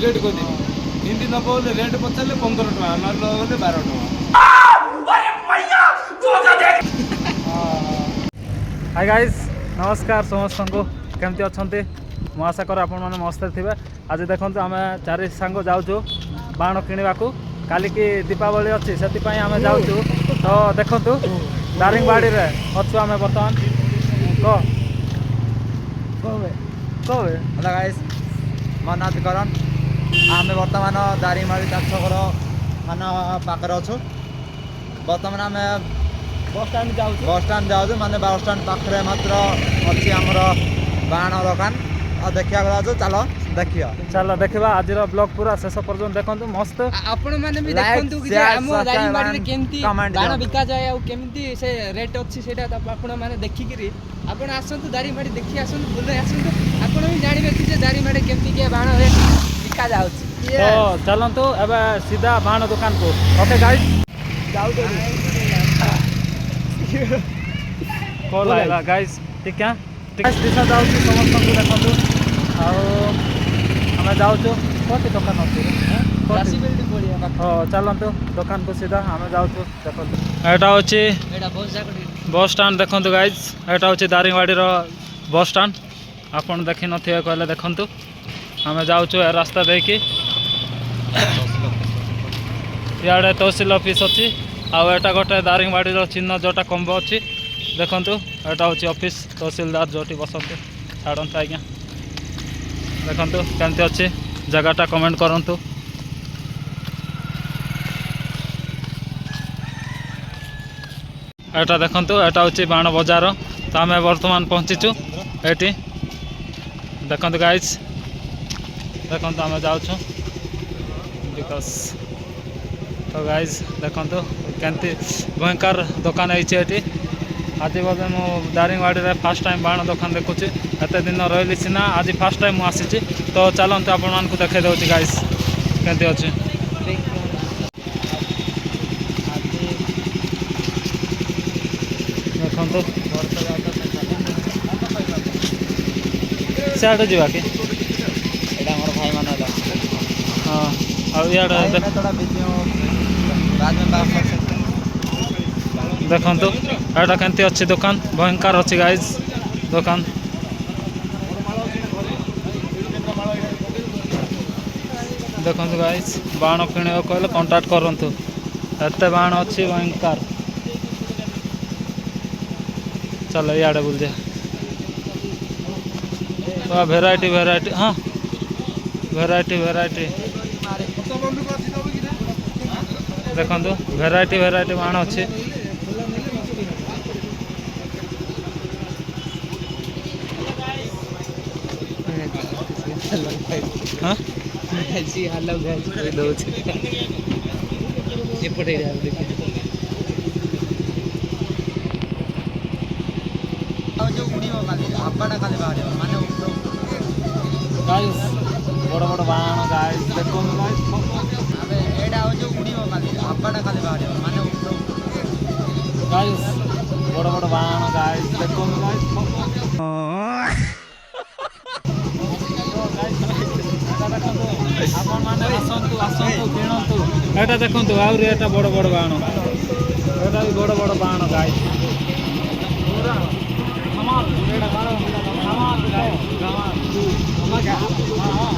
Rate କହିଦେବି हिंदी नब बोले रेट पचारे 15 टका न गले 12 टका। हाय गाइस नमस्कार समस्त को केमती अच्छा मु आशा कर आपण मैंने मस्त थे। आज देखो आम चारि सांग जाऊँ बाण किणवा काली की दीपावली अच्छी से आम जाऊँ तो देखु दारिंगबाड़ी रे अच्छु आम बर्तमान कहे गाइस मो ना करण आम बर्तमान दारिंगबाड़ी छकर मान पाखे अच्छु। बर्तमान आम बस स्टाण्ड जाऊँ माने बस स्टाण्ड पाखे मात्र अच्छी आमर बाण दुकान और देखा जाऊँ। चलो देखिए चलो देखा आज ब्लॉग पूरा शेष पर्यटन देखो मस्त आपण माने भी देखंतु कि हम दारिंगबाड़ी रे केमती बाण बिका जाए और केमती से रेट अच्छी सेटा आपण माने देखि कि आपण आसंतु दारिंगबाड़ी देखि आसंतु बुले आसंतु आपण भी जानिबे कि जे दारिंगबाड़ी केमती के बाण रेट बिका जाउछ। तो चलंतु एबे सीधा बाण दुकान को ओके गाइस जाऊ दे कॉल आइला गाइस ठीक है गाइस दिशा जाऊ समस्त को देखंतु आउ हमें जाऊँ कति दुकान अच्छी हाँ चलतु दुकान को सीधा आम जाऊँ देखो यहाँ हूँ बस स्टाण्ड देखो गाइज यहाँ हूँ दारिंगबाड़ी बस स्टाण्ड आपड़ देखी न कहले देखु आम जाऊँ रास्ता देखी इे तहसिल ऑफिस अच्छी आटा गोटे दारिंगबाड़ी चिन्ह जोटा कंब अच्छी देखु यहाँ हूँ ऑफिस तहसिलदार जोटी बसते छाड़ते आज्ञा देखु केमती अच्छी जगहटा कमेंट करंतु। एटा देखंतु एटा होची बाण बाजार तो आम वर्तमान पहुँचीचु एटी देखंतु गाइस देखंतु आम जाऊँ बिकज तो गाइस देखंतु केमती भयंकर दुकान है आज बोले मु दारिंगबाड़ी रे फास्ट टाइम बाण दुकान देखुची एत दिन रही सीना आज फास्ट टाइम मुझे तो चलते आपण मान को देखे दूसरी गाइस केमती अच्छे देखो सियाड़े जावा कि भाई मान हाँ आड़े देखु यहाँ केमती अच्छी दुकान भयंकर अच्छी गाइज दुकान देखो गाइज बाण किण कहले कंटाक्ट करूँ एत बाण अच्छी भयंकर चलो इे बुल जा भेराइटी भेराइटी हाँ भेराइटी भेराइटी देखो भेराइटी भेराइटी बाण अच्छी हाँ बड़ बड़ बाण गाइस देखो गाइस बड़ बड़ बाण गाइस देखो आपण माने आसंतु आसंतु किणतु एटा देखंतु आउरी एटा बड़ बड़ बाण एटा भी बड़ बड़ बाण गाइस पूरा कमाल एटा बाण कमाल गाइस कमाल मजा हां हां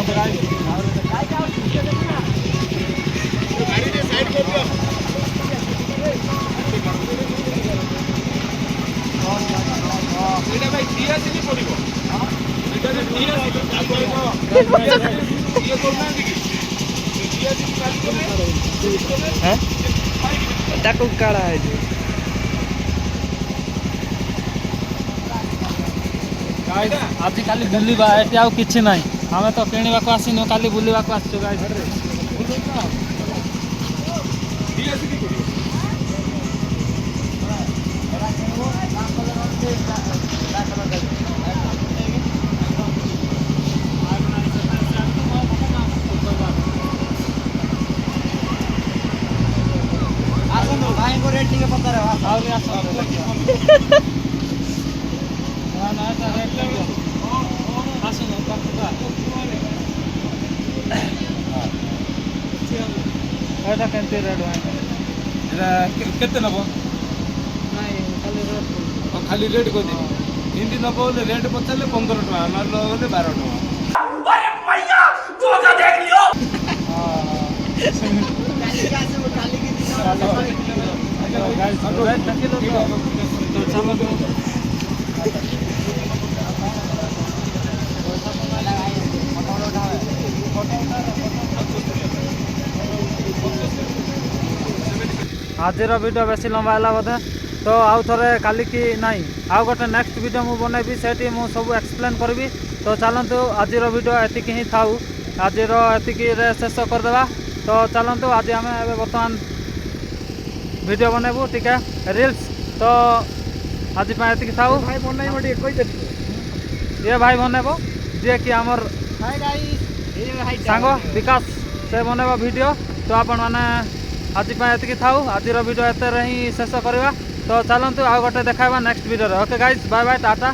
गाइस गाड़ी रे साइड कर दियो भाई दिया से नहीं पड़ो काड़ा है आज काली बुलवा एटी आउ किछि नाही आम तो किणवा को आसीनु काली बुलवा को आसछु गाइस भाई को रेट के पता रहा ଏଇଟା କେମିତି ରେଟ୍ ଭାଇ? ଏଇଟା କେତେ ନେବ? ଖାଲି ରେଟ୍ କହିଦେବି। ହିନ୍ଦୀ ନେବ ବୋଲେ ରେଟ୍ ପଚାରିଲେ 15 ଟଙ୍କା, ନହେଲେ ବୋଲେ 12 ଟଙ୍କା। ଆଜିର ଭିଡ଼ିଓ ବେଶୀ ଲମ୍ବା ହେଲା ବୋଧେ, ତ ଆଉ ଥରେ କାଲିକି ନାହିଁ ଆଉ ଗୋଟେ ନେକ୍ସଟ ଭିଡ଼ିଓ ମୁଁ ବନେଇବି, ସେଇଠି ମୁଁ ସବୁ ଏକ୍ସପ୍ଲେନ୍ କରିବି। ତ ଚାଲନ୍ତୁ ଆଜିର ଭିଡ଼ିଓ ଏତିକି ହିଁ ଥାଉ, ଆଜିର ଏତିକିରେ ଶେଷ କରିଦେବା। ତ ଚାଲନ୍ତୁ ଆଜି ଆମେ ଏବେ ବର୍ତ୍ତମାନ ଭିଡ଼ିଓ ବନେଇବୁ ଟିକେ ରିଲ୍ସ। ତ ଆଜି ପାଇଁ ଏତିକି ଥାଉ। ଭାଇ ବନେଇବ ଟିକେ କହିଦେବି। ଇଏ ଭାଇ ବନେଇବ ଯିଏକି ଆମର ସାଙ୍ଗ ବିକାଶ, ସେ ବନେଇବ ଭିଡ଼ିଓ। ତ ଆପଣମାନେ ଆଜି ପାଇଁ ଏତିକି ଥାଉ, ଆଜିର ଭିଡ଼ିଓ ଏତେରେ ହିଁ ଶେଷ କରିବା। ତ ଚାଲନ୍ତୁ ଆଉ ଗୋଟେ ଦେଖାଇବା ନେକ୍ସଟ ଭିଡ଼ିଓରେ। Okay guys, bye bye, Tata.